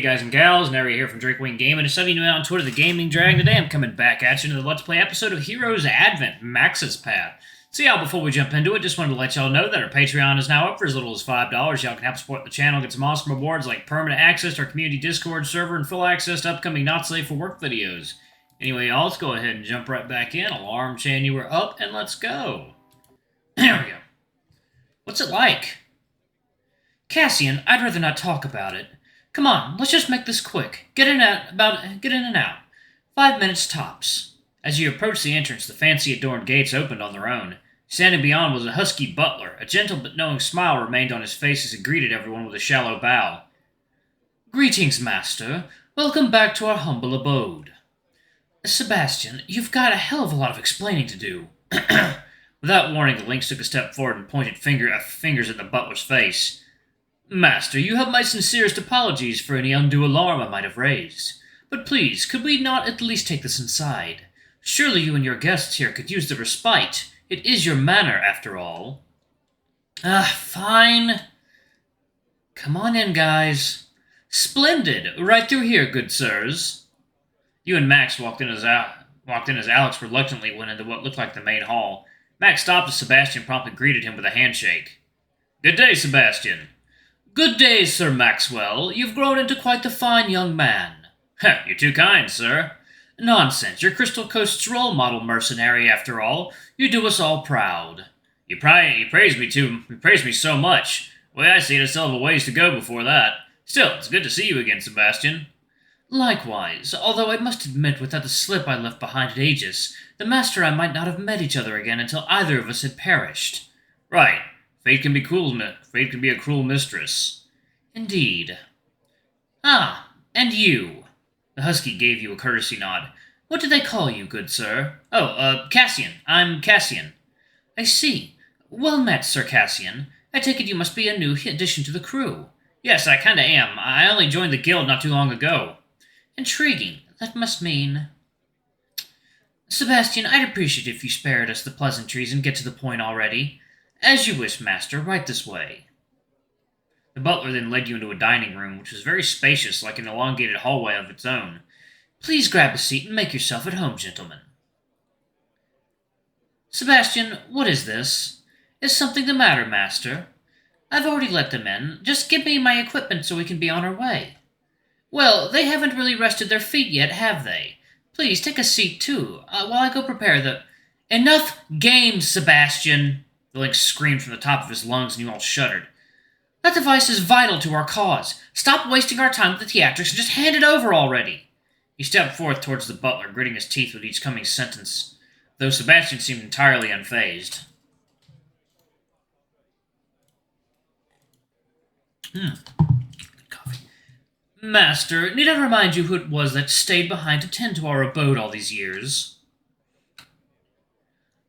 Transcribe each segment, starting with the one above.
guys and gals, Nary here from Drakewing Gaming, and studying you out on Twitter, the Gaming Dragon. Today I'm coming back at you into the Let's Play episode of Heroes Advent, Max's Path. So yeah, before we jump into it, just wanted to let y'all know that our Patreon is now up for as little as $5. Y'all can help support the channel, get some awesome rewards like permanent access to our community Discord server and full access to upcoming Not Safe for Work videos. Anyway, y'all, let's go ahead and jump right back in. Alarm chain, you were up, and let's go. There we go. What's it like? Cassian, I'd rather not talk about it. Come on, let's just make this quick. Get in and out. 5 minutes tops. As you approached the entrance, the fancy adorned gates opened on their own. Standing beyond was a husky butler. A gentle but knowing smile remained on his face as he greeted everyone with a shallow bow. Greetings, master. Welcome back to our humble abode. Sebastian, you've got a hell of a lot of explaining to do. Without warning, the lynx took a step forward and pointed fingers at the butler's face. Master, you have my sincerest apologies for any undue alarm I might have raised. But please, could we not at least take this inside? Surely you and your guests here could use the respite. It is your manor, after all. Fine. Come on in, guys. Splendid. Right through here, good sirs. You and Max walked in as Alex reluctantly went into what looked like the main hall. Max stopped as Sebastian promptly greeted him with a handshake. Good day, Sebastian. Good day, Sir Maxwell. You've grown into quite the fine young man. You're too kind, sir. Nonsense. You're Crystal Coast's role model mercenary, after all. You do us all proud. You praise me so much. The way I see it, I still have a ways to go before that. Still, it's good to see you again, Sebastian. Likewise, although I must admit without the slip I left behind at Aegis, the Master and I might not have met each other again until either of us had perished. Right. Fate can be a cruel mistress. Indeed. And you. The husky gave you a courtesy nod. What do they call you, good sir? Cassian. I'm Cassian. I see. Well met, Sir Cassian. I take it you must be a new addition to the crew. Yes, I kinda am. I only joined the guild not too long ago. Intriguing. That must mean... Sebastian, I'd appreciate it if you spared us the pleasantries and get to the point already. As you wish, master. Right this way. The butler then led you into a dining room, which was very spacious, like an elongated hallway of its own. Please grab a seat and make yourself at home, gentlemen. Sebastian, what is this? Is something the matter, master? I've already let them in. Just give me my equipment so we can be on our way. Well, they haven't really rested their feet yet, have they? Please, take a seat, too, while I go prepare the... Enough games, Sebastian! The lynx screamed from the top of his lungs, and you all shuddered. That device is vital to our cause. Stop wasting our time with the theatrics and just hand it over already. He stepped forth towards the butler, gritting his teeth with each coming sentence, though Sebastian seemed entirely unfazed. Good coffee. Master, need I remind you who it was that stayed behind to tend to our abode all these years?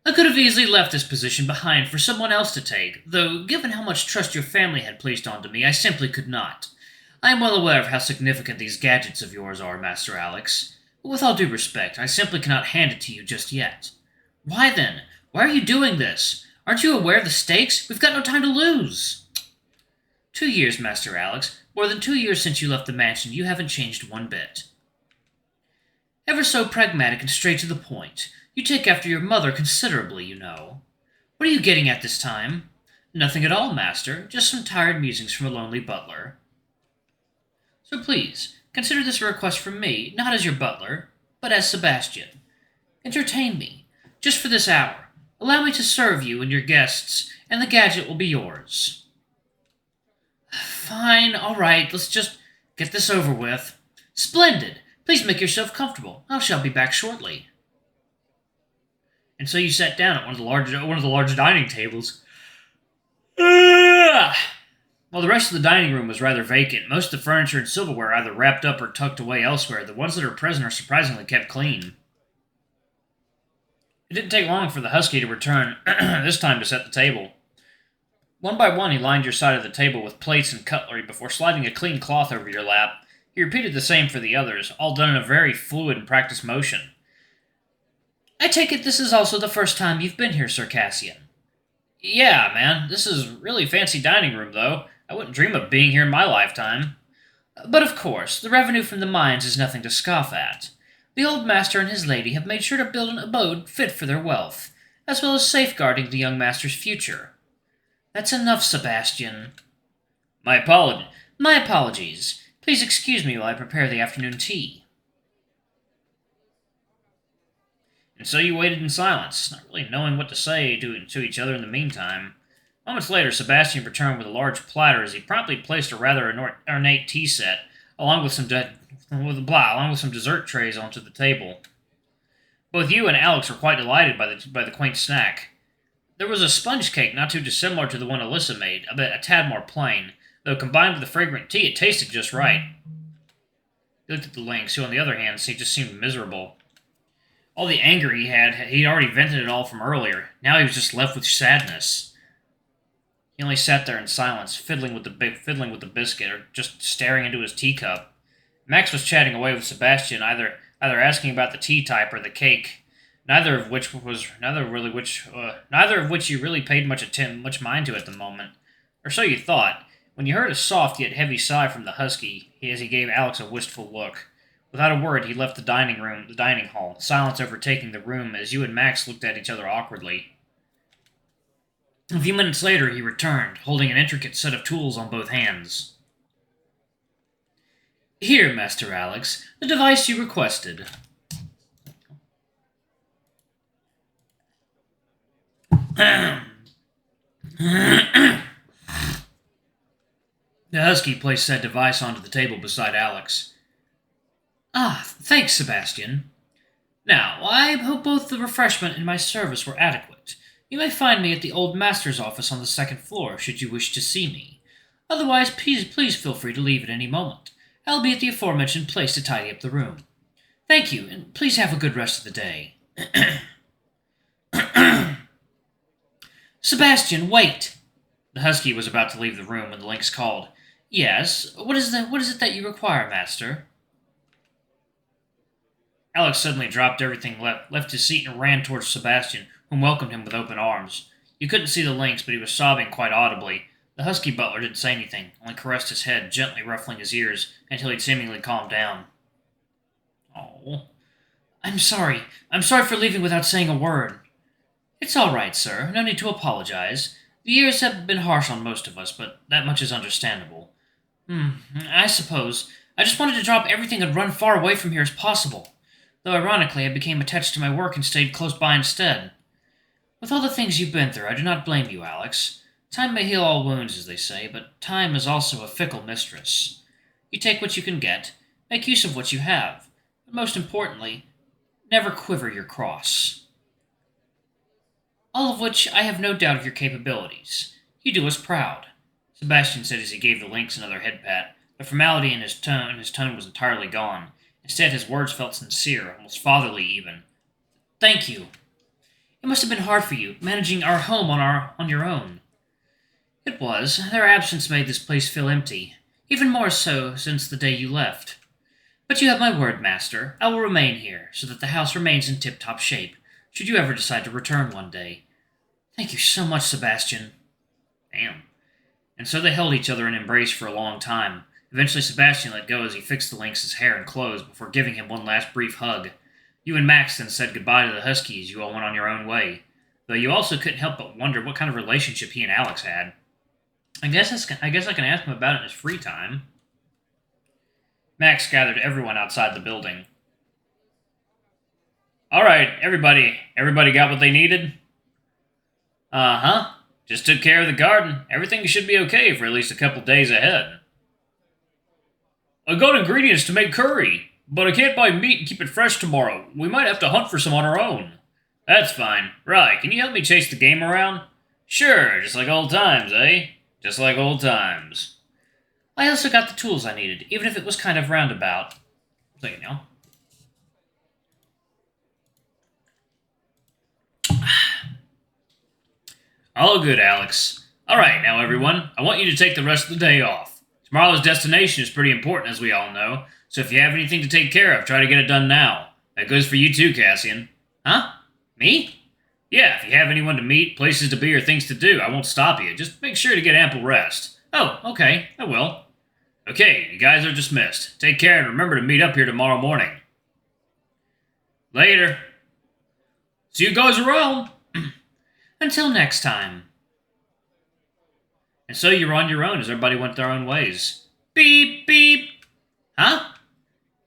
I could have easily left this position behind for someone else to take, though given how much trust your family had placed onto me, I simply could not. I am well aware of how significant these gadgets of yours are, Master Alex, but with all due respect, I simply cannot hand it to you just yet. Why then? Why are you doing this? Aren't you aware of the stakes? We've got no time to lose. 2 years, Master Alex. More than 2 years since you left the mansion, you haven't changed one bit. Ever so pragmatic and straight to the point. You take after your mother considerably, you know. What are you getting at this time? Nothing at all, master. Just some tired musings from a lonely butler. So please, consider this a request from me, not as your butler, but as Sebastian. Entertain me, just for this hour. Allow me to serve you and your guests, and the gadget will be yours. Fine, all right, let's just get this over with. Splendid. Please make yourself comfortable. I shall be back shortly. And so you sat down at one of the large dining tables. While the rest of the dining room was rather vacant, most of the furniture and silverware either wrapped up or tucked away elsewhere. The ones that are present are surprisingly kept clean. It didn't take long for the husky to return, this time to set the table. One by one, he lined your side of the table with plates and cutlery before sliding a clean cloth over your lap. He repeated the same for the others, all done in a very fluid and practiced motion. I take it this is also the first time you've been here, Sir Cassian. Yeah, man. This is a really fancy dining room, though. I wouldn't dream of being here in my lifetime. But of course, the revenue from the mines is nothing to scoff at. The old master and his lady have made sure to build an abode fit for their wealth, as well as safeguarding the young master's future. That's enough, Sebastian. My apologies. Please excuse me while I prepare the afternoon tea. And so you waited in silence, not really knowing what to say to each other in the meantime. Moments later, Sebastian returned with a large platter as he promptly placed a rather ornate tea set, along with some dessert trays onto the table. Both you and Alex were quite delighted by the quaint snack. There was a sponge cake not too dissimilar to the one Alyssa made, a tad more plain, though combined with the fragrant tea, it tasted just right. He looked at the Lynx, who on the other hand just seemed miserable. All the anger he'd already vented it all from earlier. Now he was just left with sadness. He only sat there in silence, fiddling with the biscuit, or just staring into his teacup. Max was chatting away with Sebastian, either asking about the tea type or the cake, neither of which you really paid much mind to at the moment, or so you thought, when you heard a soft yet heavy sigh from the husky, as he gave Alex a wistful look. Without a word, he left the dining hall, silence overtaking the room as you and Max looked at each other awkwardly. A few minutes later, he returned, holding an intricate set of tools on both hands. Here, Master Alex, the device you requested. The husky placed said device onto the table beside Alex. Ah, thanks, Sebastian. Now, I hope both the refreshment and my service were adequate. You may find me at the old master's office on the second floor, should you wish to see me. Otherwise, please feel free to leave at any moment. I'll be at the aforementioned place to tidy up the room. Thank you, and please have a good rest of the day. Sebastian, wait! The husky was about to leave the room when the lynx called. Yes, what is it that you require, master? Alex suddenly dropped everything, left his seat, and ran towards Sebastian, whom welcomed him with open arms. You couldn't see the lynx, but he was sobbing quite audibly. The husky butler didn't say anything, only caressed his head, gently ruffling his ears, until he'd seemingly calmed down. Oh. I'm sorry. I'm sorry for leaving without saying a word. It's all right, sir. No need to apologize. The years have been harsh on most of us, but that much is understandable. I suppose. I just wanted to drop everything and run far away from here as possible. Though ironically, I became attached to my work and stayed close by instead. With all the things you've been through, I do not blame you, Alex. Time may heal all wounds, as they say, but time is also a fickle mistress. You take what you can get, make use of what you have, but most importantly, never quiver your cross. All of which I have no doubt of your capabilities. You do us proud, Sebastian said as he gave the lynx another head pat. The formality in his tone was entirely gone. Instead, his words felt sincere, almost fatherly even. Thank you. It must have been hard for you, managing our home on your own. It was. Their absence made this place feel empty, even more so since the day you left. But you have my word, master. I will remain here, so that the house remains in tip-top shape, should you ever decide to return one day. Thank you so much, Sebastian. Damn. And so they held each other in embrace for a long time. Eventually, Sebastian let go as he fixed the lynx's hair and clothes before giving him one last brief hug. You and Max then said goodbye to the huskies. You all went on your own way, though you also couldn't help but wonder what kind of relationship he and Alex had. I guess I can ask him about it in his free time. Max gathered everyone outside the building. All right, everybody got what they needed? Uh-huh. Just took care of the garden. Everything should be okay for at least a couple days ahead. I got ingredients to make curry, but I can't buy meat and keep it fresh tomorrow. We might have to hunt for some on our own. That's fine. Right, can you help me chase the game around? Sure, just like old times, eh? Just like old times. I also got the tools I needed, even if it was kind of roundabout. So, you know. All good, Alex. Alright, now everyone, I want you to take the rest of the day off. Tomorrow's destination is pretty important, as we all know, so if you have anything to take care of, try to get it done now. That goes for you too, Cassian. Huh? Me? Yeah, if you have anyone to meet, places to be, or things to do, I won't stop you. Just make sure to get ample rest. Oh, okay, I will. Okay, you guys are dismissed. Take care and remember to meet up here tomorrow morning. Later. See you guys around. Until next time. And so you're on your own as everybody went their own ways. Beep, beep. Huh?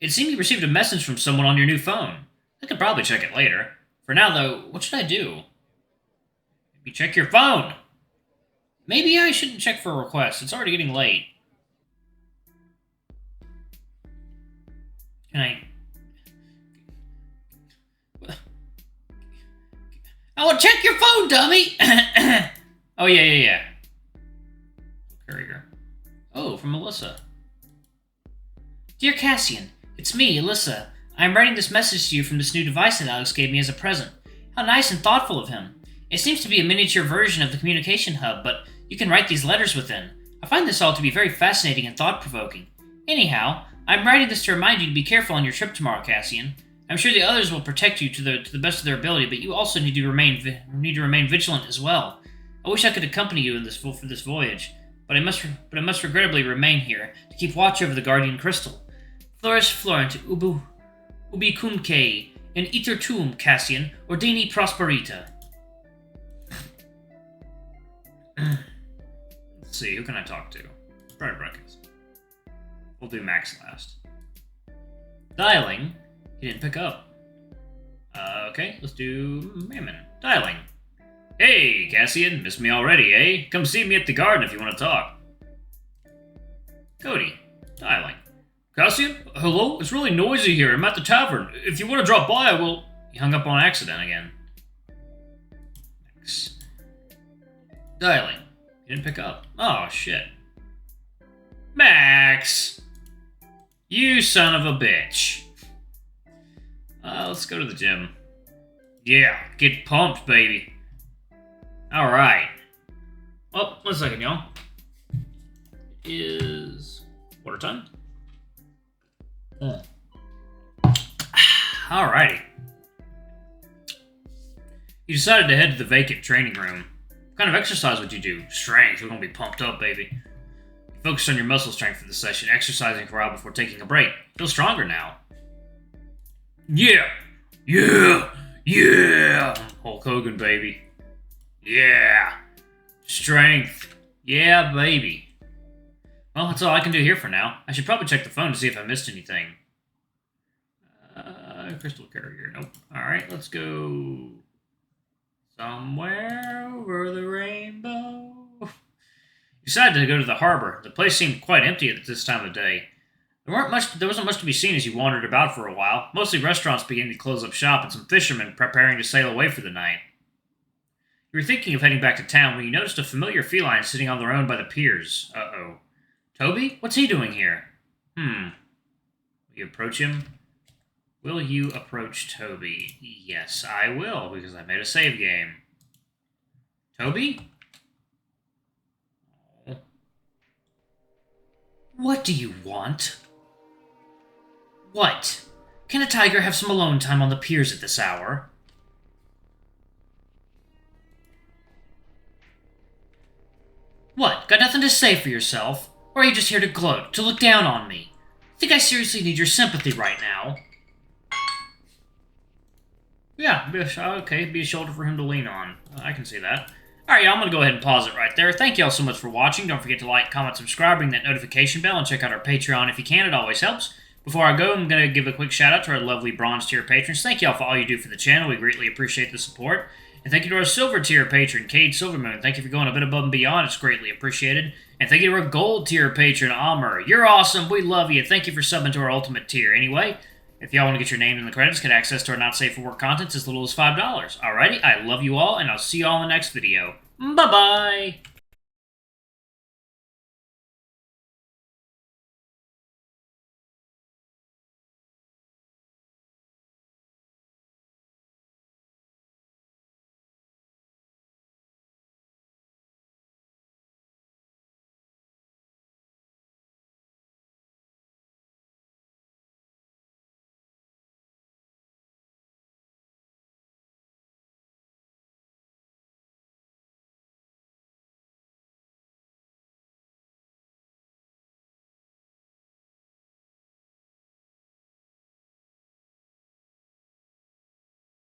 It seemed you received a message from someone on your new phone. I could probably check it later. For now, though, what should I do? Maybe check your phone. Maybe I shouldn't check for requests. It's already getting late. Can I... Oh, check your phone, dummy! Oh, yeah. Courier. Oh, from Alyssa. Dear Cassian, it's me, Alyssa. I am writing this message to you from this new device that Alex gave me as a present. How nice and thoughtful of him. It seems to be a miniature version of the communication hub, but you can write these letters within. I find this all to be very fascinating and thought-provoking. Anyhow, I'm writing this to remind you to be careful on your trip tomorrow, Cassian. I'm sure the others will protect you to the best of their ability, but you also need to remain vigilant as well. I wish I could accompany you for this voyage, but I must regrettably remain here to keep watch over the Guardian Crystal. Flourish Florent ubicumque in iter tuum, Cassian, ordini prosperita. Let's see, who can I talk to? Brad Breckens. We'll do Max last. Dialing. He didn't pick up. Okay, let's do Mammon. Dialing. Hey, Cassian, missed me already, eh? Come see me at the garden if you want to talk. Cody. Dialing. Cassian? Hello? It's really noisy here. I'm at the tavern. If you want to drop by, I will... He hung up on accident again. Max. Dialing. He didn't pick up. Oh, shit. Max! You son of a bitch. Let's go to the gym. Yeah, get pumped, baby. Alright. Oh, 1 second, y'all. It is... water time? Alrighty. You decided to head to the vacant training room. What kind of exercise would you do? Strength. We're gonna be pumped up, baby. Focus on your muscle strength for the session, exercising for a while before taking a break. Feel stronger now. Yeah! Hulk Hogan, baby. Yeah! Strength. Yeah, baby. Well, that's all I can do here for now. I should probably check the phone to see if I missed anything. Crystal Carrier. Nope. Alright, let's go... somewhere over the rainbow. You decided to go to the harbor. The place seemed quite empty at this time of day. There wasn't much to be seen as you wandered about for a while. Mostly restaurants beginning to close up shop and some fishermen preparing to sail away for the night. You were thinking of heading back to town when you noticed a familiar feline sitting on their own by the piers. Uh-oh. Toby? What's he doing here? Will you approach him? Will you approach Toby? Yes, I will, because I made a save game. Toby? Oh. What do you want? What? Can a tiger have some alone time on the piers at this hour? What? Got nothing to say for yourself? Or are you just here to gloat, to look down on me? I think I seriously need your sympathy right now. Yeah, okay, be a shoulder for him to lean on. I can see that. Alright, y'all, I'm going to go ahead and pause it right there. Thank y'all so much for watching. Don't forget to like, comment, subscribe, ring that notification bell, and check out our Patreon if you can. It always helps. Before I go, I'm going to give a quick shout out to our lovely bronze tier patrons. Thank y'all for all you do for the channel. We greatly appreciate the support. And thank you to our silver tier patron, Cade Silvermoon. Thank you for going a bit above and beyond. It's greatly appreciated. And thank you to our gold tier patron, Amr. You're awesome. We love you. Thank you for subbing to our ultimate tier. Anyway, if y'all want to get your name in the credits, get access to our not safe for work content as little as $5. Alrighty, I love you all, and I'll see you all in the next video. Bye-bye!